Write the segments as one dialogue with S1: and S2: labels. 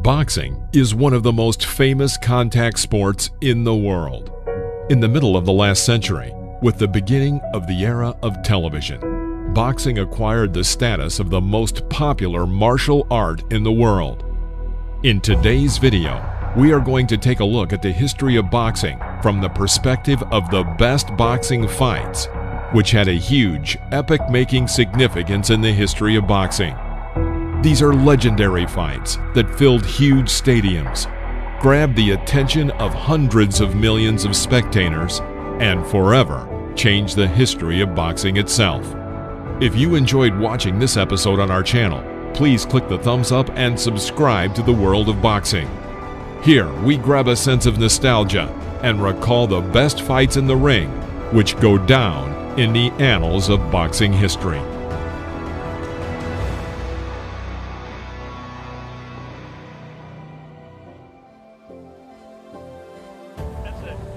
S1: Boxing is one of the most famous contact sports in the world. In the middle of the last century, with the beginning of the era of television, boxing acquired the status of the most popular martial art in the world. In today's video, we are going to take a look at the history of boxing from the perspective of the best boxing fights, which had a huge, epic-making significance in the history of boxing. These are legendary fights that filled huge stadiums, grabbed the attention of hundreds of millions of spectators, and forever changed the history of boxing itself. If you enjoyed watching this episode on our channel, please click the thumbs up and subscribe to the world of boxing. Here, we grab a sense of nostalgia and recall the best fights in the ring, which go down in the annals of boxing history.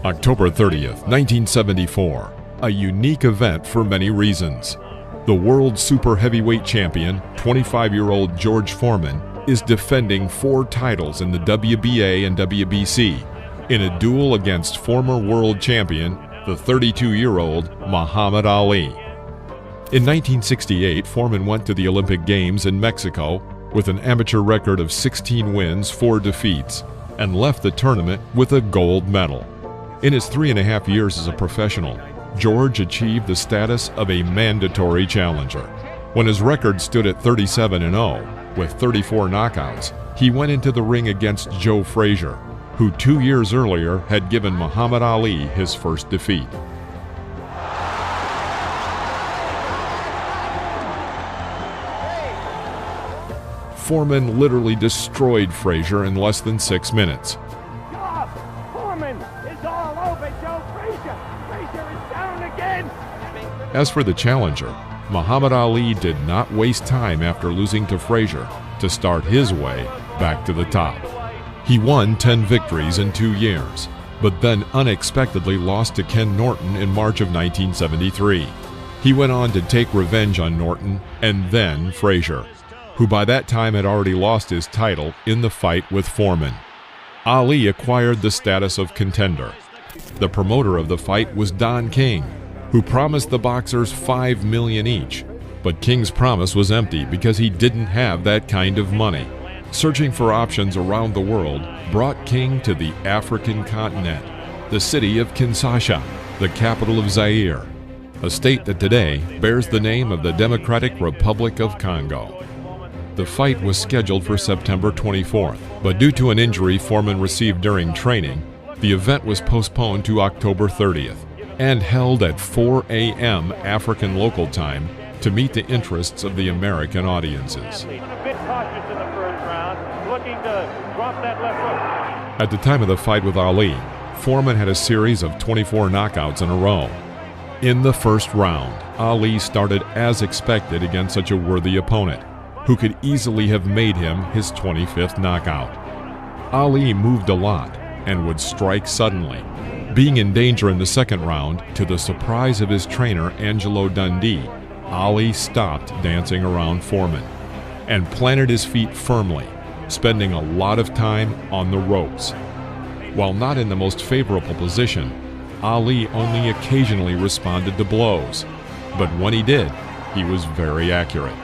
S1: October 30th, 1974, a unique event for many reasons. The world super heavyweight champion, 25-year-old George Foreman, is defending 4 titles in the WBA and WBC in a duel against former world champion, the 32-year-old Muhammad Ali. In 1968, Foreman went to the Olympic Games in Mexico with an amateur record of 16 wins, 4 defeats, and left the tournament with a gold medal. In his 3.5 years as a professional, George achieved the status of a mandatory challenger. When his record stood at 37-0, with 34 knockouts, he went into the ring against Joe Frazier, who 2 years earlier had given Muhammad Ali his first defeat. Foreman literally destroyed Frazier in less than 6 minutes. As for the challenger, Muhammad Ali did not waste time after losing to Frazier to start his way back to the top. He won 10 victories in 2 years, but then unexpectedly lost to Ken Norton in March of 1973. He went on to take revenge on Norton and then Frazier, who by that time had already lost his title in the fight with Foreman. Ali acquired the status of contender. The promoter of the fight was Don King, who promised the boxers $5 million each, but King's promise was empty because he didn't have that kind of money. Searching for options around the world brought King to the African continent, the city of Kinshasa, the capital of Zaire, a state that today bears the name of the Democratic Republic of Congo. The fight was scheduled for September 24th, but due to an injury Foreman received during training, the event was postponed to October 30th. And held at 4 a.m. African local time to meet the interests of the American audiences. At the time of the fight with Ali, Foreman had a series of 24 knockouts in a row. In the first round, Ali started as expected against such a worthy opponent, who could easily have made him his 25th knockout. Ali moved a lot and would strike suddenly. Being in danger in the second round, to the surprise of his trainer Angelo Dundee, Ali stopped dancing around Foreman and planted his feet firmly, spending a lot of time on the ropes. While not in the most favorable position, Ali only occasionally responded to blows, but when he did, he was very accurate.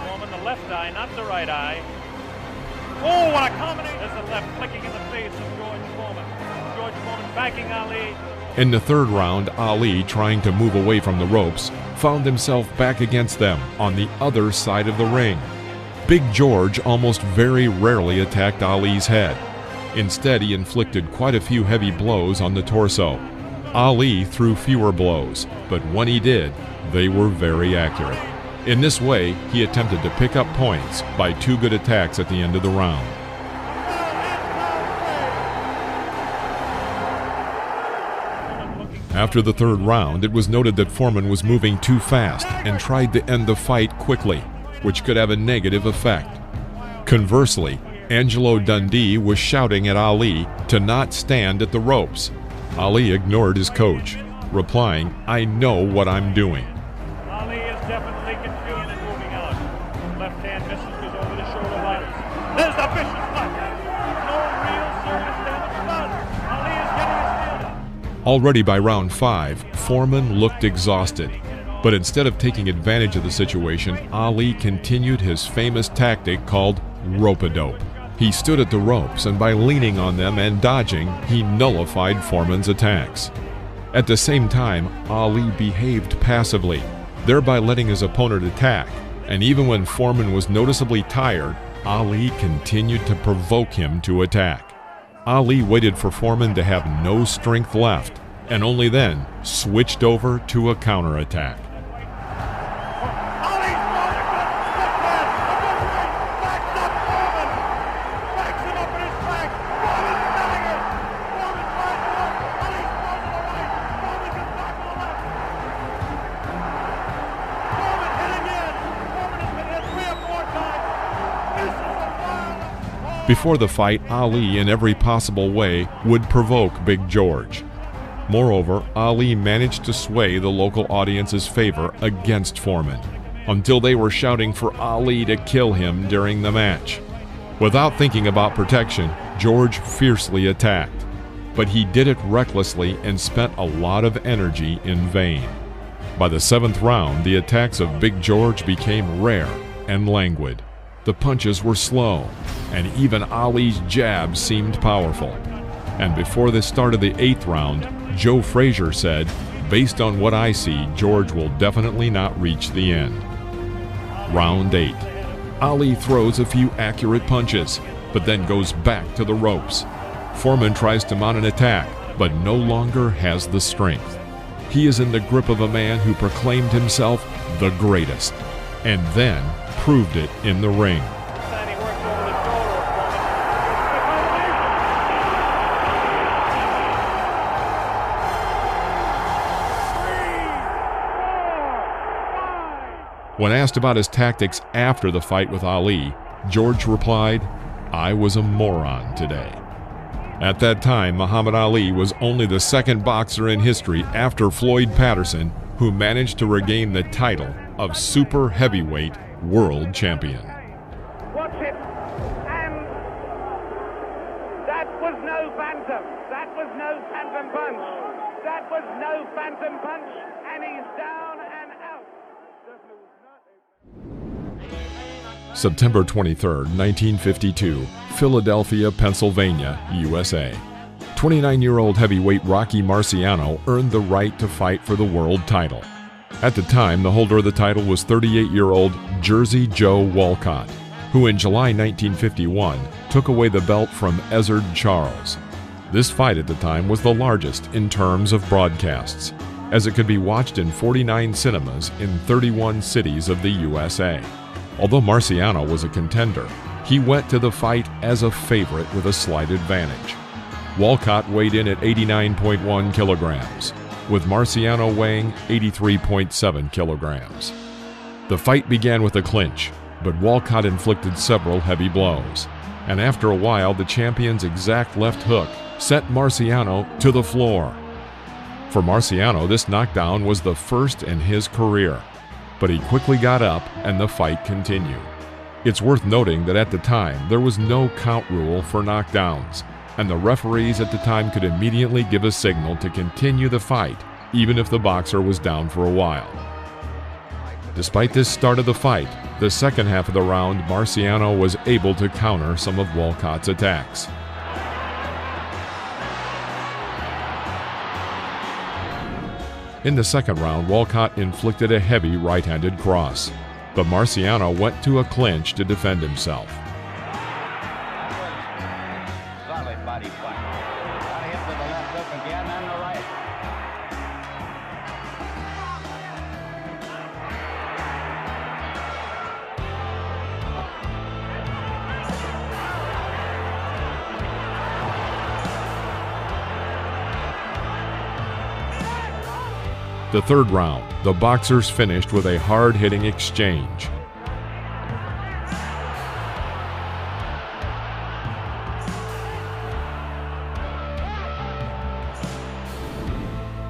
S2: Foreman, the left eye, not the right eye. Oh, what a combination! There's the left clicking in the face of George Foreman. George Foreman backing Ali.
S1: In the third round, Ali, trying to move away from the ropes, found himself back against them on the other side of the ring. Big George almost very rarely attacked Ali's head. Instead, he inflicted quite a few heavy blows on the torso. Ali threw fewer blows, but when he did, they were very accurate. In this way, he attempted to pick up points by 2 good attacks at the end of the round. After the third round, it was noted that Foreman was moving too fast and tried to end the fight quickly, which could have a negative effect. Conversely, Angelo Dundee was shouting at Ali to not stand at the ropes. Ali ignored his coach, replying, "I know what I'm doing."
S2: Ali is definitely confused and moving out. Left hand misses, goes over the shoulder right. There's the vicious left.
S1: Already by round 5, Foreman looked exhausted. But instead of taking advantage of the situation, Ali continued his famous tactic called rope-a-dope. He stood at the ropes, and by leaning on them and dodging, he nullified Foreman's attacks. At the same time, Ali behaved passively, thereby letting his opponent attack, and even when Foreman was noticeably tired, Ali continued to provoke him to attack. Ali waited for Foreman to have no strength left, and only then switched over to a counterattack. Before the fight, Ali, in every possible way, would provoke Big George. Moreover, Ali managed to sway the local audience's favor against Foreman, until they were shouting for Ali to kill him during the match. Without thinking about protection, George fiercely attacked, but he did it recklessly and spent a lot of energy in vain. By the 7th round, the attacks of Big George became rare and languid. The punches were slow, and even Ali's jabs seemed powerful. And before the start of the 8th round, Joe Frazier said, "Based on what I see, George will definitely not reach the end." Round 8. Ali throws a few accurate punches, but then goes back to the ropes. Foreman tries to mount an attack, but no longer has the strength. He is in the grip of a man who proclaimed himself the greatest, and then proved it in the ring. When asked about his tactics after the fight with Ali, George replied, "I was a moron today." At that time, Muhammad Ali was only the 2nd boxer in history after Floyd Patterson who managed to regain the title of super heavyweight world champion.
S3: Watch it, and that was no phantom. That was no phantom punch. That was no phantom punch, and he's down and out.
S1: September 23, 1952, Philadelphia, Pennsylvania, USA. 29-year-old heavyweight Rocky Marciano earned the right to fight for the world title. At the time, the holder of the title was 38-year-old Jersey Joe Walcott, who in July 1951 took away the belt from Ezzard Charles. This fight at the time was the largest in terms of broadcasts, as it could be watched in 49 cinemas in 31 cities of the USA. Although Marciano was a contender, he went to the fight as a favorite with a slight advantage. Walcott weighed in at 89.1 kilograms, with Marciano weighing 83.7 kilograms. The fight began with a clinch, but Walcott inflicted several heavy blows, and after a while the champion's exact left hook sent Marciano to the floor. For Marciano, this knockdown was the first in his career, but he quickly got up and the fight continued. It's worth noting that at the time there was no count rule for knockdowns, and the referees at the time could immediately give a signal to continue the fight, even if the boxer was down for a while. Despite this start of the fight, the second half of the round, Marciano was able to counter some of Walcott's attacks. In the second round, Walcott inflicted a heavy right-handed cross, but Marciano went to a clinch to defend himself.
S3: Solid body fight. Got him to the left hook again and the right.
S1: The third round, the boxers finished with a hard-hitting exchange.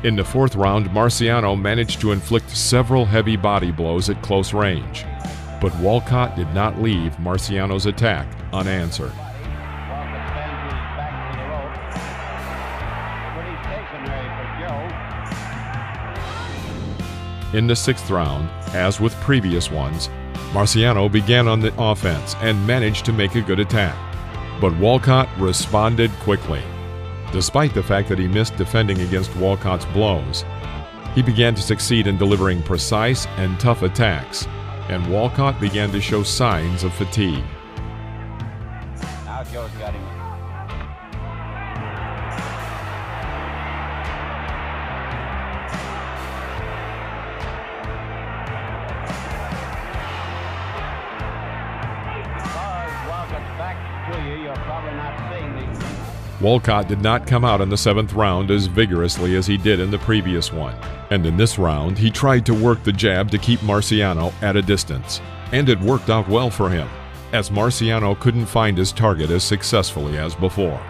S1: In the fourth round, Marciano managed to inflict several heavy body blows at close range, but Walcott did not leave Marciano's attack unanswered.
S3: Walcott bends his back to the rope. Pretty stationary for
S1: In the 6th round, as with previous ones, Marciano began on the offense and managed to make a good attack. But Walcott responded quickly. Despite the fact that he missed defending against Walcott's blows, he began to succeed in delivering precise and tough attacks, and Walcott began to show signs of fatigue.
S4: Now Joe's got him.
S1: Walcott did not come out in the 7th round as vigorously as he did in the previous one, and in this round he tried to work the jab to keep Marciano at a distance, and it worked out well for him, as Marciano couldn't find his target as successfully as before.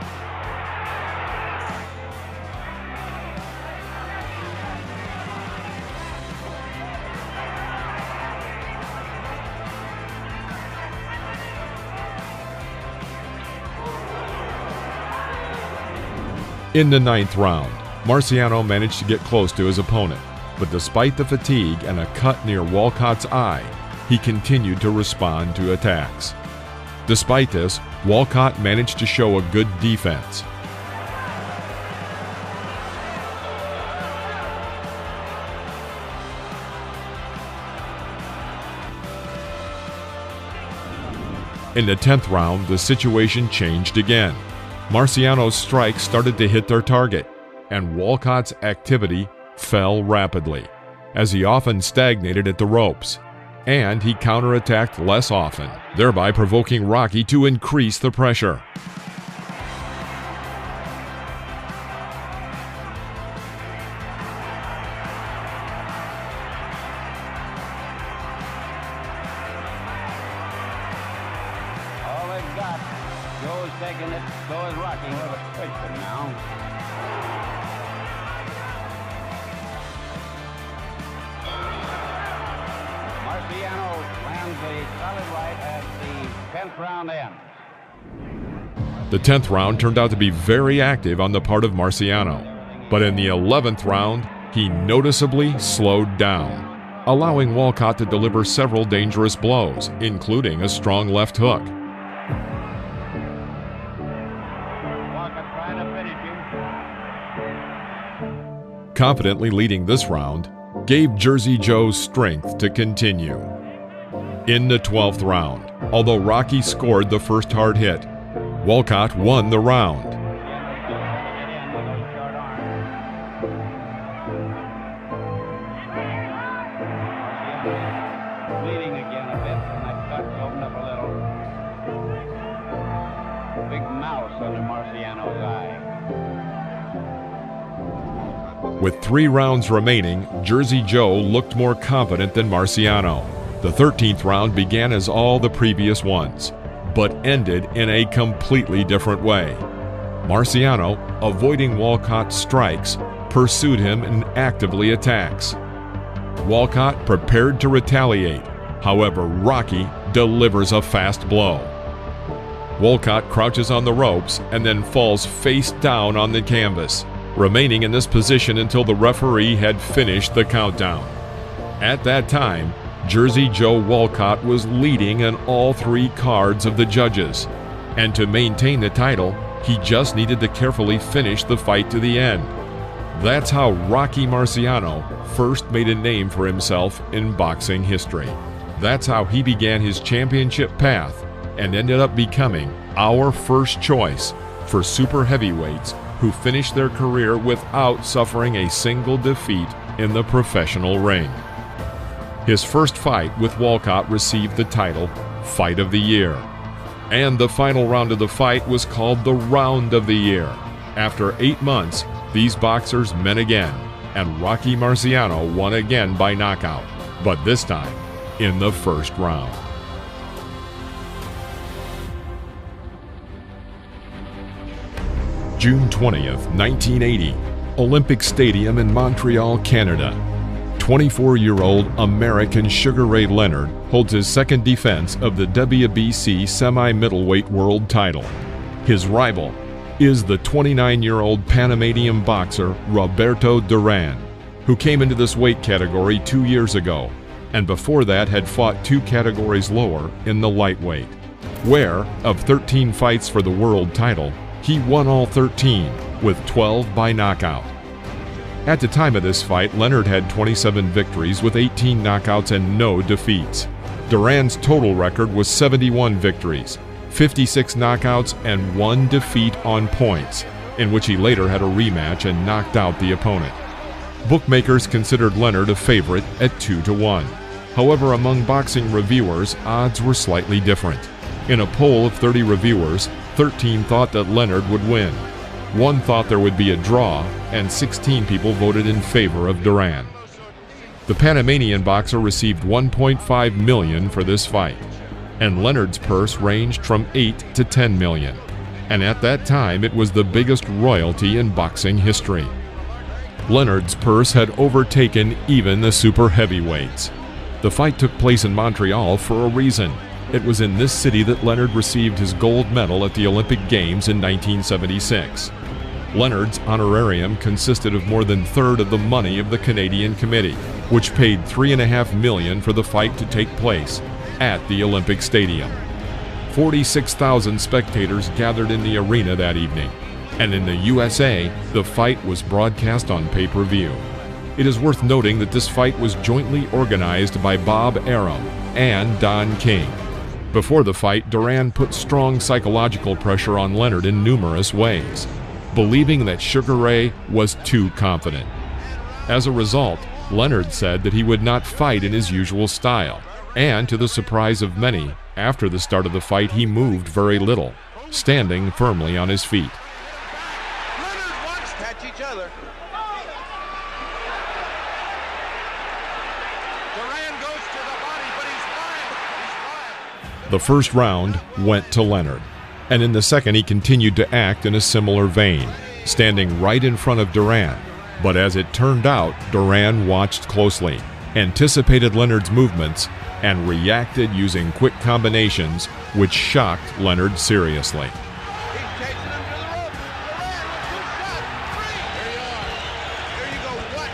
S1: In the 9th round, Marciano managed to get close to his opponent, but despite the fatigue and a cut near Walcott's eye, he continued to respond to attacks. Despite this, Walcott managed to show a good defense. In the 10th round, the situation changed again. Marciano's strikes started to hit their target, and Walcott's activity fell rapidly, as he often stagnated at the ropes, and he counterattacked less often, thereby provoking Rocky to increase the pressure.
S4: All they've got. Joe's taking it, so is Rocky. We'll have a question now. Marciano lands a solid right at the 10th round end.
S1: The 10th round turned out to be very active on the part of Marciano, but in the 11th round, he noticeably slowed down, allowing Walcott to deliver several dangerous blows, including a strong left hook. Confidently leading this round gave Jersey Joe's strength to continue. In the 12th round, although Rocky scored the first hard hit, Walcott won the round.
S4: Bleeding again a bit, and that cut opened up a little. Big mouse under Marciano's eye.
S1: With 3 rounds remaining, Jersey Joe looked more confident than Marciano. The 13th round began as all the previous ones, but ended in a completely different way. Marciano, avoiding Walcott's strikes, pursued him and actively attacks. Walcott prepared to retaliate. However, Rocky delivers a fast blow. Walcott crouches on the ropes and then falls face down on the canvas, remaining in this position until the referee had finished the countdown. At that time, Jersey Joe Walcott was leading in all 3 cards of the judges, and to maintain the title, he just needed to carefully finish the fight to the end. That's how Rocky Marciano first made a name for himself in boxing history. That's how he began his championship path and ended up becoming our first choice for super heavyweights who finished their career without suffering a single defeat in the professional ring. His first fight with Walcott received the title Fight of the Year, and the final round of the fight was called the Round of the Year. After 8 months, these boxers met again, and Rocky Marciano won again by knockout, but this time in the first round. June 20th, 1980, Olympic Stadium in Montreal, Canada. 24-year-old American Sugar Ray Leonard holds his second defense of the WBC semi-middleweight world title. His rival is the 29-year-old Panamanian boxer Roberto Duran. who came into this weight category 2 years ago, and before that had fought 2 categories lower in the lightweight, where, of 13 fights for the world title, he won all 13, with 12 by knockout. At the time of this fight, Leonard had 27 victories with 18 knockouts and no defeats. Duran's total record was 71 victories, 56 knockouts, and 1 defeat on points, in which he later had a rematch and knocked out the opponent. Bookmakers considered Leonard a favorite at 2-1. However, among boxing reviewers, odds were slightly different. In a poll of 30 reviewers, 13 thought that Leonard would win. 1 thought there would be a draw, and 16 people voted in favor of Duran. The Panamanian boxer received $1.5 million for this fight, and Leonard's purse ranged from $8 to $10 million. And at that time, it was the biggest royalty in boxing history. Leonard's purse had overtaken even the super heavyweights. The fight took place in Montreal for a reason. It was in this city that Leonard received his gold medal at the Olympic Games in 1976. Leonard's honorarium consisted of more than a third of the money of the Canadian Committee, which paid $3.5 million for the fight to take place at the Olympic Stadium. 46,000 spectators gathered in the arena that evening, and in the USA, the fight was broadcast on pay-per-view. It is worth noting that this fight was jointly organized by Bob Arum and Don King. Before the fight, Duran put strong psychological pressure on Leonard in numerous ways, believing that Sugar Ray was too confident. As a result, Leonard said that he would not fight in his usual style, and to the surprise of many, after the start of the fight he moved very little, standing firmly on his feet.
S5: Leonard wants to touch each other. Duran goes to the body, but he's fine.
S1: The first round went to Leonard, and in the second he continued to act in a similar vein, standing right in front of Duran. But as it turned out, Duran watched closely, anticipated Leonard's movements, and reacted using quick combinations, which shocked Leonard seriously.
S5: He's chasing him to the rope. Duran, 2 shots, 3. There you go. What?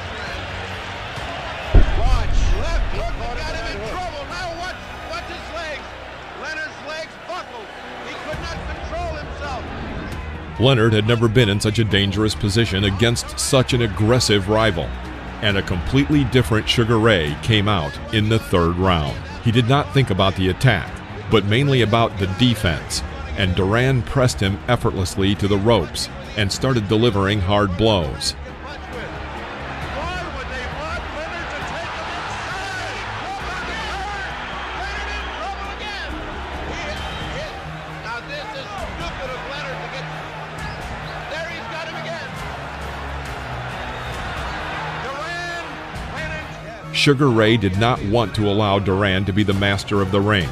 S5: Watch. Left hook got him in trouble. Now watch his legs. Leonard's legs buckled. He could not control himself.
S1: Leonard had never been in such a dangerous position against such an aggressive rival, and a completely different Sugar Ray came out in the third round. He did not think about the attack, but mainly about the defense, and Duran pressed him effortlessly to the ropes and started delivering hard blows.
S5: Why would they want Leonard to take him inside? Leonard in trouble again. Hit. Now this is stupid of Leonard to get. There he's got him again. Duran, Leonard.
S1: Sugar Ray did not want to allow Duran to be the master of the ring.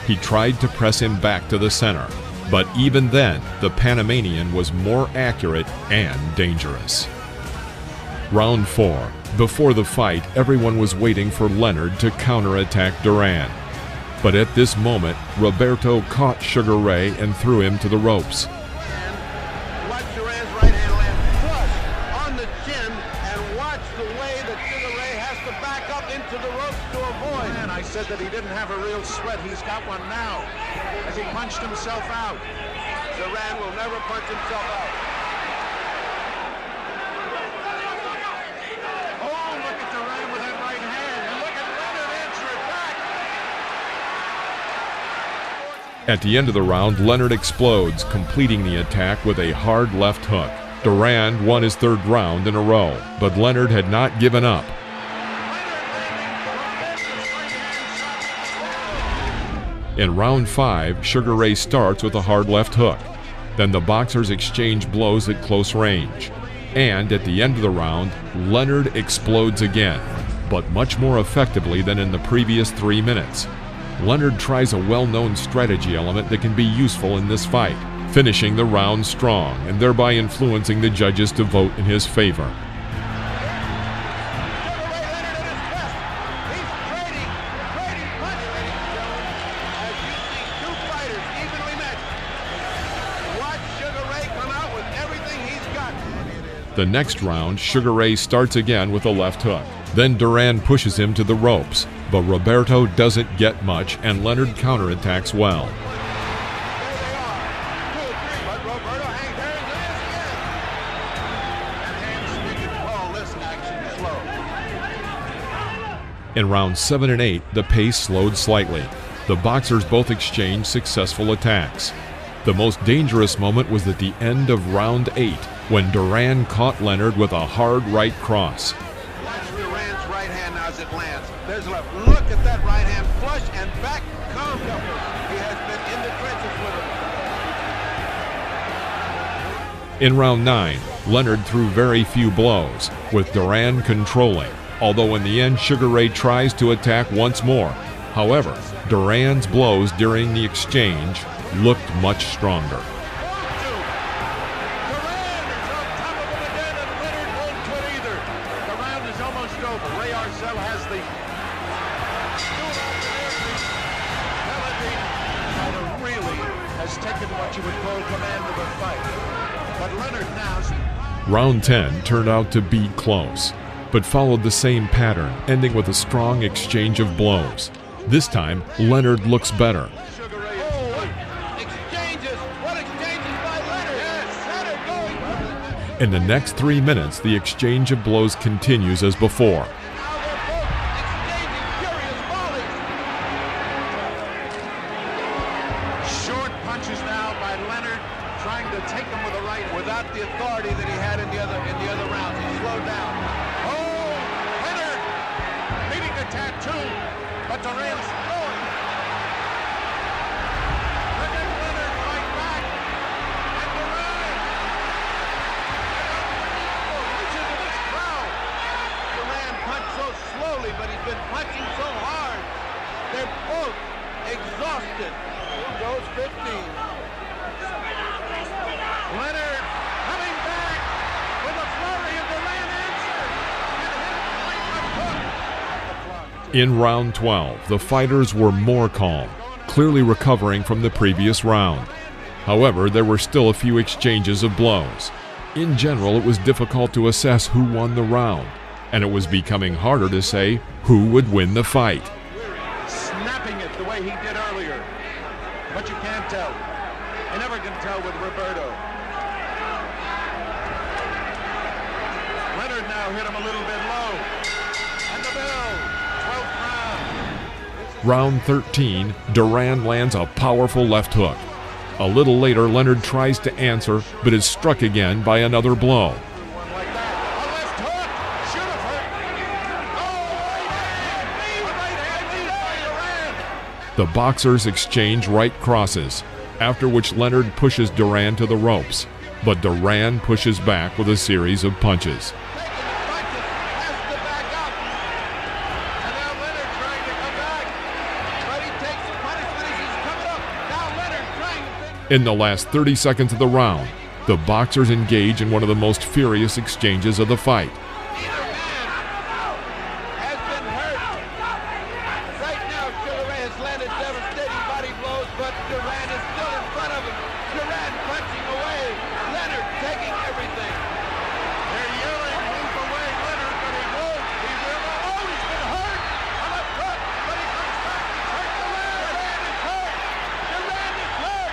S1: He tried to press him back to the center, but even then, the Panamanian was more accurate and dangerous. Round 4. Before the fight, everyone was waiting for Leonard to counterattack Duran. But at this moment, Roberto caught Sugar Ray and threw him to the ropes.
S5: Watch Duran's right hand land flush on the chin, and watch the way that Sugar Ray has to back up into the ropes to avoid. And I said that he didn't have a real sweat. He's got one now, as he punched himself out. Duran will never punch himself out. Oh, look at Duran with that right hand, and look at Leonard answer it back.
S1: At the end of the round, Leonard explodes, completing the attack with a hard left hook. Duran won his third round in a row, but Leonard had not given up. In round 5, Sugar Ray starts with a hard left hook. Then the boxers exchange blows at close range. And at the end of the round, Leonard explodes again, but much more effectively than in the previous 3 minutes. Leonard tries a well-known strategy element that can be useful in this fight, finishing the round strong and thereby influencing the judges to vote in his favor. The next round, Sugar Ray starts again with a left hook. Then Duran pushes him to the ropes, but Roberto doesn't get much and Leonard counterattacks well. In rounds 7 and 8, the pace slowed slightly. The boxers both exchanged successful attacks. The most dangerous moment was at the end of round 8, when Duran caught Leonard with a hard right cross.
S5: Watch Duran's right hand as it lands. There's a left. Look at that right hand flush and back comes. He has been in the trenches with him.
S1: In round 9, Leonard threw very few blows, with Duran controlling, although in the end Sugar Ray tries to attack once more. However, Duran's blows during the exchange looked much stronger. Round 10 turned out to be close, but followed the same pattern, ending with a strong exchange of blows. This time, Leonard looks better. In the next 3 minutes, the exchange of blows continues as before.
S5: Short punches now by Leonard, trying to take him with a right without the authority that he had in the other rounds. He slowed down. Oh, Leonard meeting the tattoo, but Duran's throwing. Look at Leonard right back, and Duran. Reaches in this crowd. Duran punched so slowly, but he's been punching so hard. They're both exhausted. Here goes 15. Leonard coming back with a flurry of Duran answer.
S1: In round 12, the fighters were more calm, clearly recovering from the previous round. However, there were still a few exchanges of blows. In general, it was difficult to assess who won the round, and it was becoming harder to say who would win the fight.
S5: Snapping it the way he did earlier. But you can't tell. You never can tell with Roberto. Leonard now hit him a little bit low. And the bell. 12th round.
S1: Round 13, Duran lands a powerful left hook. A little later, Leonard tries to answer, but is struck again by another blow.
S5: One like that. A left hook. Should have hurt. Oh, right hand.
S1: The boxers exchange right crosses, after which Leonard pushes Duran to the ropes, but Duran pushes back with a series of punches. In the last 30 seconds of the round, the boxers engage in one of the most furious exchanges of the fight.
S5: Neither man has been hurt. Right now, Sugar Ray has landed devastating body blows, but Duran is still in front of him. Duran punching away. Leonard taking everything. They're yelling, move away, Leonard, but he won't. He will. Oh, he's been hurt. A left hook, but he comes back. Hurt Duran. Duran is hurt.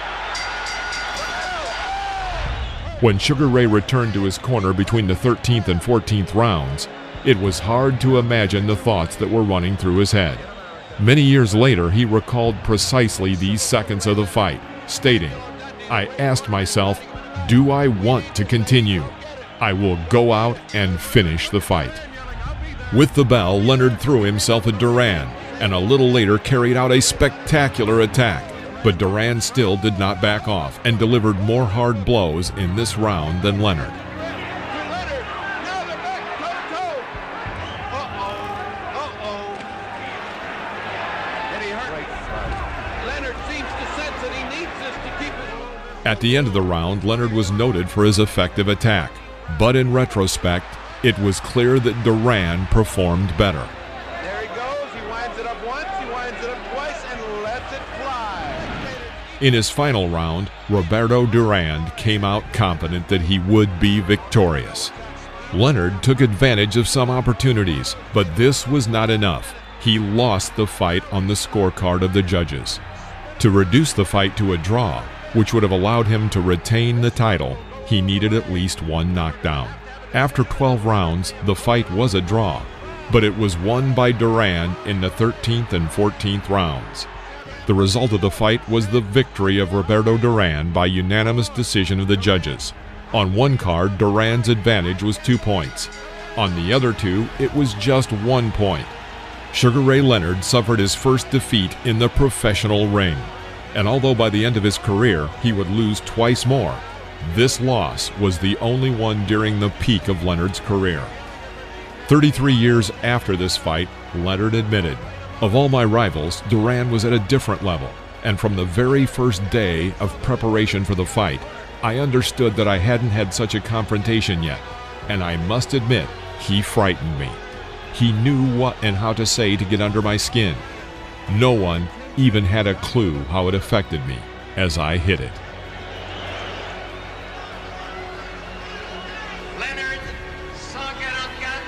S5: Duran is hurt.
S1: When Sugar Ray returned to his corner between the 13th and 14th rounds, it was hard to imagine the thoughts that were running through his head. Many years later, he recalled precisely these seconds of the fight, stating, "I asked myself, do I want to continue? I will go out and finish the fight." With the bell, Leonard threw himself at Duran, and a little later carried out a spectacular attack. But Duran still did not back off and delivered more hard blows in this round than Leonard.
S5: Leonard, now they're back toe-to-toe. Uh-oh. And he hurt. Leonard seems to sense that he needs this to keep it.
S1: At the end of the round, Leonard was noted for his effective attack, but in retrospect, it was clear that Duran performed better.
S5: There he goes. He winds it up once, he winds it up twice, and lets it fly.
S1: In his final round, Roberto Duran came out confident that he would be victorious. Leonard took advantage of some opportunities, but this was not enough. He lost the fight on the scorecard of the judges. To reduce the fight to a draw, which would have allowed him to retain the title, he needed at least one knockdown. After 12 rounds, the fight was a draw, but it was won by Duran in the 13th and 14th rounds. The result of the fight was the victory of Roberto Duran by unanimous decision of the judges. On one card, Duran's advantage was 2 points. On the other two, it was just 1 point. Sugar Ray Leonard suffered his first defeat in the professional ring. And although by the end of his career he would lose twice more, this loss was the only one during the peak of Leonard's career. 33 years after this fight, Leonard admitted, "Of all my rivals, Duran was at a different level, and from the very first day of preparation for the fight, I understood that I hadn't had such a confrontation yet, and I must admit, he frightened me. He knew what and how to say to get under my skin. No one even had a clue how it affected me as I hit it."
S6: Leonard 144,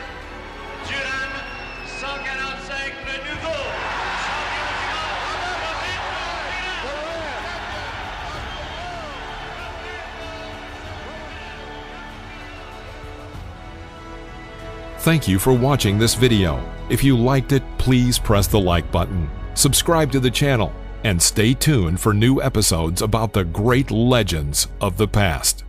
S6: Duran 145, le nouveau champion du monde.
S1: Thank you for watching this video. If you liked it, please press the like button, subscribe to the channel, and stay tuned for new episodes about the great legends of the past.